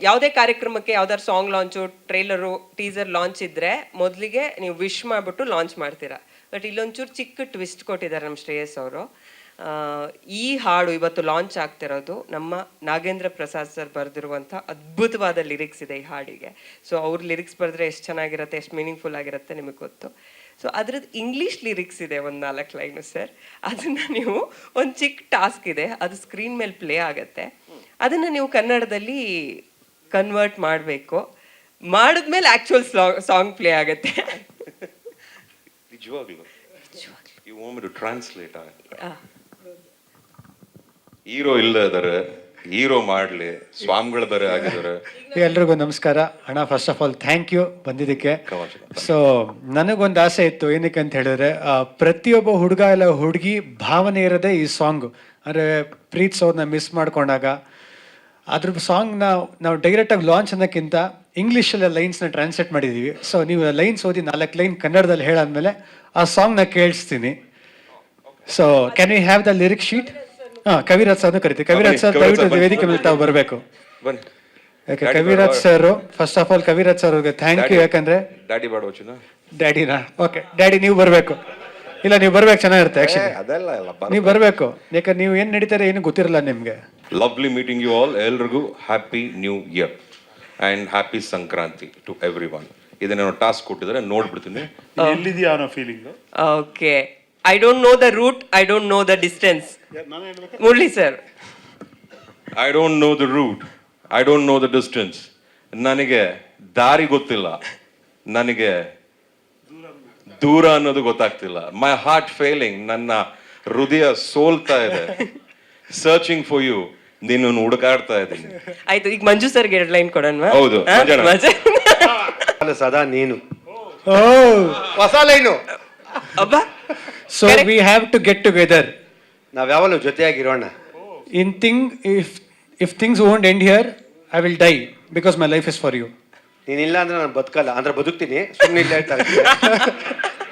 ಯಾವುದೇ ಕಾರ್ಯಕ್ರಮಕ್ಕೆ ಯಾವ್ದಾದ್ರು song launch, trailer, teaser launch ಇದ್ರೆ ಮೊದಲಿಗೆ ನೀವು ವಿಶ್ ಮಾಡಿಬಿಟ್ಟು ಲಾಂಚ್ ಮಾಡ್ತೀರಾ. ಬಟ್ ಇಲ್ಲೊಂಚೂರು ಚಿಕ್ಕ ಟ್ವಿಸ್ಟ್ ಕೊಟ್ಟಿದ್ದಾರೆ ನಮ್ಮ ಶ್ರೇಯಸ್ ಅವರು. ಈ ಹಾಡು ಇವತ್ತು ಲಾಂಚ್ ಆಗ್ತಿರೋದು ನಮ್ಮ ನಾಗೇಂದ್ರ ಪ್ರಸಾದ್ ಸರ್ ಬರೆದಿರುವಂಥ ಅದ್ಭುತವಾದ ಲಿರಿಕ್ಸ್ ಇದೆ ಈ ಹಾಡಿಗೆ. ಸೊ ಅವ್ರ ಲಿರಿಕ್ಸ್ ಬರೆದ್ರೆ ಎಷ್ಟು ಚೆನ್ನಾಗಿರುತ್ತೆ, ಎಷ್ಟು ಮೀನಿಂಗ್ಫುಲ್ ಆಗಿರುತ್ತೆ ನಿಮಗೆ ಗೊತ್ತು. ಸೊ ಅದ್ರದ್ದು ಇಂಗ್ಲೀಷ್ ಲಿರಿಕ್ಸ್ ಇದೆ ಒಂದು 4 ಲೈನು ಸರ್. ಅದನ್ನು ನೀವು ಒಂದು ಚಿಕ್ಕ ಟಾಸ್ಕ್ ಇದೆ, ಅದು ಸ್ಕ್ರೀನ್ ಮೇಲೆ ಪ್ಲೇ ಆಗುತ್ತೆ. ಅದನ್ನು ನೀವು ಕನ್ನಡದಲ್ಲಿ ಕನ್ವರ್ಟ್ ಮಾಡಬೇಕು. ಮಾಡಿದ್ಮೇಲೆ ಆ್ಯಕ್ಚುಯಲ್ ಸಾಂಗ್ ಪ್ಲೇ ಆಗುತ್ತೆ. You want me to translate? Hero ಇಲ್ಲದಾರೆ, ಹೀರೋ ಮಾಡಲಿ, ಸ್ವಾಮಿಗಳ ಬರ ಆಗಿದ್ದಾರೆ. ಎಲ್ರಿಗೂ ನಮಸ್ಕಾರ ಅಣ್ಣ. First of all thank you ಬಂದಿದ್ದಕ್ಕೆ. ಸೊ ನನಗೊಂದು ಆಸೆ ಇತ್ತು, ಏನಕ್ಕೆ ಅಂತ ಹೇಳಿದ್ರೆ ಪ್ರತಿಯೊಬ್ಬ ಹುಡುಗ ಇಲ್ಲ ಹುಡುಗಿ ಭಾವನೆ ಇರೋದೇ ಈ ಸಾಂಗು. ಅಂದರೆ ಪ್ರೀತ್ಸೋದನ್ನ ಮಿಸ್ ಮಾಡ್ಕೊಂಡಾಗ ಅದ್ರ ಸಾಂಗ್ನ ನಾವು ಡೈರೆಕ್ಟಾಗಿ ಲಾಂಚ್ ಅನ್ನೋಕ್ಕಿಂತ ಇಂಗ್ಲೀಷಲ್ಲಿ ಲೈನ್ಸ್ನ ಟ್ರಾನ್ಸ್ಲೇಟ್ ಮಾಡಿದ್ದೀವಿ. ಸೊ ನೀವು ಲೈನ್ಸ್ ಓದಿ 4 ಲೈನ್ ಕನ್ನಡದಲ್ಲಿ ಹೇಳಾದ್ಮೇಲೆ ಆ ಸಾಂಗ್ನ ಕೇಳಿಸ್ತೀನಿ. So can we have the lyric sheet? Kaviraj ಸರ್ನು ಕರಿತೀವಿ. ಕವಿರಾಜ್ ಸರ್ ದಯವಿಟ್ಟು ವೇದಿಕೆ ಮೇಲೆ ತಾವು ಬರಬೇಕು. ಯಾಕೆ Kaviraj sir, first of all Kaviraj sir ಅವ್ರಿಗೆ ಥ್ಯಾಂಕ್ ಯು. ಯಾಕಂದ್ರೆ ಡ್ಯಾಡಿನಾ? ಓಕೆ ಡ್ಯಾಡಿ ನೀವು ಬರಬೇಕು. ಇಲ್ಲ ನೀವು ಬರ್ಬೇಕು, ಚೆನ್ನಾಗಿರುತ್ತೆ ಆಕ್ಚುಲಿ. ನೀವು ಬರಬೇಕು, ಯಾಕಂದ್ರೆ ನೀವು ಏನ್ ನಡೀತಾರೆ ಏನು ಗೊತ್ತಿರಲ್ಲ ನಿಮ್ಗೆ. Lovely meeting you all. ಎಲ್ರಿಗೂ happy new year and happy Sankranti to everyone. ಇದನ್ನ ಟಾಸ್ಕ್ ಕೊಟ್ಟಿದ್ದಾರೆ, ನೋಡ್ಬಿಡ್ತೀನಿ ಎಲ್ಲಿದೆಯಾ ಅನ್ನೋ feeling. Okay, I don't know the route, I don't know the distance. Murli sir. I don't know the route, I don't know the distance. ನನಗೆ ದಾರಿ ಗೊತ್ತಿಲ್ಲ, ನನಗೆ ದೂರ ಅನ್ನೋದು ಗೊತ್ತಾಗ್ತಿಲ್ಲ. ಮೈ ಹಾರ್ಟ್ ಫೇಲಿಂಗ್, ನನ್ನ ಹೃದಯ ಸೋಲ್ತಾ ಇದೆ. ಸರ್ಚಿಂಗ್ ಫಾರ್ ಯು, ನಿನ್ನನ್ನು ಹುಡುಕಾಡ್ತಾ ಇದ್ದೀನಿ. ಆಯ್ತು, ಈಗ ಮಂಜು ಸರ್ಗೆ 2 ಲೈನ್ ಕೊಡೋಣ. ಹೌದು, ಸದಾ ನೀನು. ಓ ಹೊಸ ಲೈನು. ಅಬ್ಬಾ. So we have to get together. ನಾವ್ ಯಾವಾಗಲೂ ಜೊತೆಯಾಗಿರೋಣ. If things won't end here, I will die because my life is for you. ನೀನಿಲ್ಲ ಅಂದ್ರೆ ನಾನು ಬದುಕಲ್ಲ, ಅಂದ್ರೆ ಬದುಕ್ತೀನಿ. ಸುಮ್ಮನೆ ಇಲ್ಲ ಹೇಳ್ತಾರೆ.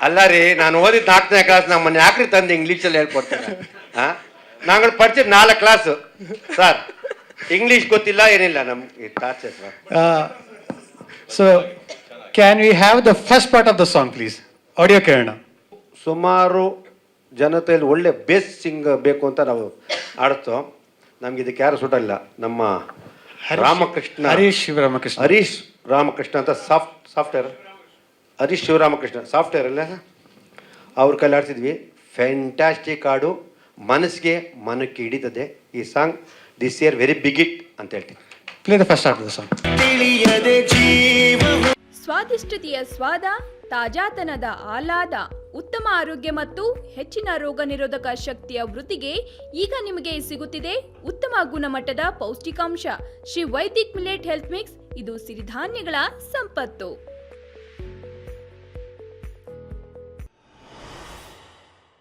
ಅಲ್ಲ ರೀ, ನಾನು ಓದಿದ 4ನೇ ಕ್ಲಾಸ್, ನಮ್ಮನ್ನ ಯಾಕ್ರಿ ತಂದು ಇಂಗ್ಲೀಷಲ್ಲಿ ಹೇಳ್ಕೊಡ್ತೀನಿ? ನಾಗಳು ಪಡ್ಸಿದ್ 4 ಕ್ಲಾಸ್ ಸರ್. ಇಂಗ್ಲೀಷ್ ಗೊತ್ತಿಲ್ಲ, ಏನಿಲ್ಲ ನಮ್ಗೆ torture sir. So can we have the first part of the song please? Audio ಕೇಳೋಣ. ಸುಮಾರು ಜನತೆಯಲ್ಲಿ ಒಳ್ಳೆ ಬೇಸ್ ಸಿಂಗ್ ಬೇಕು ಅಂತ ನಾವು ಆಡ್ತೋ. ನಮ್ಗೆ ಇದಕ್ಕೆ ಯಾರು ಸುಟಲ್ಲ. ನಮ್ಮ ರಾಮಕೃಷ್ಣ, ಹರೀಶ್ ರಾಮಕೃಷ್ಣ ಅಂತ ಸಾಫ್ಟ್ವೇರ್, ಹರೀಶ್ ಶಿವರಾಮಕೃಷ್ಣ ಸಾಫ್ಟ್ವೇರ್ ಅಲ್ಲ, ಅವ್ರ ಕೈಲಿ ಆಡ್ತಿದ್ವಿ. ಫ್ಯಾಂಟಾಸ್ಟಿಕ್ ಹಾಡು, ಮನಕ್ಕೆ ಹಿಡಿತದೆ ಈ song. This year very big it ಅಂತ ಹೇಳ್ತೀನಿ. Play the first part of the song. ಸ್ವಾದಿಷ್ಟತೆಯ ಸ್ವಾದ, ತಾಜಾತನದ ಆಹ್ಲಾದ, ಉತ್ತಮ ಆರೋಗ್ಯ ಮತ್ತು ಹೆಚ್ಚಿನ ರೋಗ ನಿರೋಧಕ ಶಕ್ತಿಯ ವೃದ್ಧಿಗೆ ಈಗ ನಿಮಗೆ ಸಿಗುತ್ತಿದೆ ಉತ್ತಮ ಗುಣಮಟ್ಟದ ಪೌಷ್ಟಿಕಾಂಶ Shri Vaidik millet health mix. ಇದು ಸಿರಿಧಾನ್ಯಗಳ ಸಂಪತ್ತು.